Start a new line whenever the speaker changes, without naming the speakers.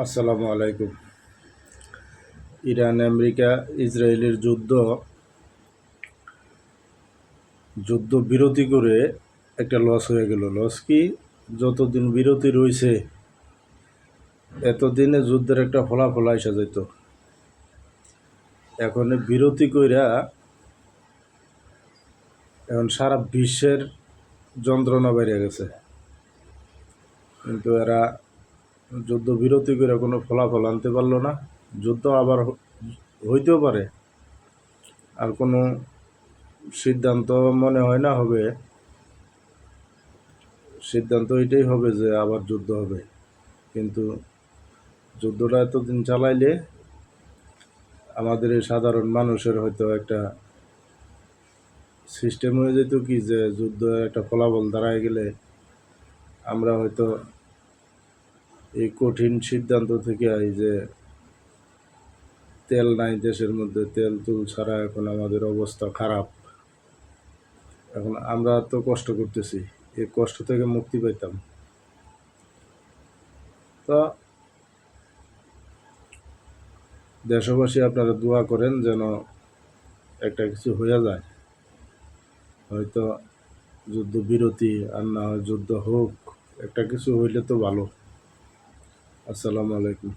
আসসালামু আলাইকুম। Iran America ইসরায়েলের যুদ্ধ বিরতি করে একটা লস হয়ে গেল। লস কি? যতদিন বিরতি রয়েছে এতদিনে যুদ্ধের একটা ফলাফল আসা যেত। এখন বিরতি কইরা এখন সারা বিশ্বের যন্ত্রণা বেড়ে গেছে, কিন্তু এরা যুদ্ধ বিরতি করে কোনো ফলাফল আনতে পারলো না। যুদ্ধ আবার হইতেও পারে, আর কোনো সিদ্ধান্ত মনে হয় না হবে। সিদ্ধান্ত এটাই হবে যে আবার যুদ্ধ হবে, কিন্তু যুদ্ধটা এতদিন চালাইলে আমাদের এই সাধারণ মানুষের হয়তো একটা সিস্টেম হয়ে যেত কি, যে যুদ্ধ একটা ফলাফল দাঁড়ায় গেলে আমরা হয়তো এই কঠিন সিদ্ধান্ত থেকে এই যে তেল নাই দেশের মধ্যে, তেল তুল ছাড়া এখন আমাদের অবস্থা খারাপ। এখন আমরা তো কষ্ট করতেছি, এই কষ্ট থেকে মুক্তি পাইতাম। তো দেশবাসী আপনারা দোয়া করেন যেন একটা কিছু হয়ে যায়, হয়তো যুদ্ধ বিরতি আর না হয় যুদ্ধ হোক, একটা কিছু হইলে তো ভালো। আসসালামু আলাইকুম।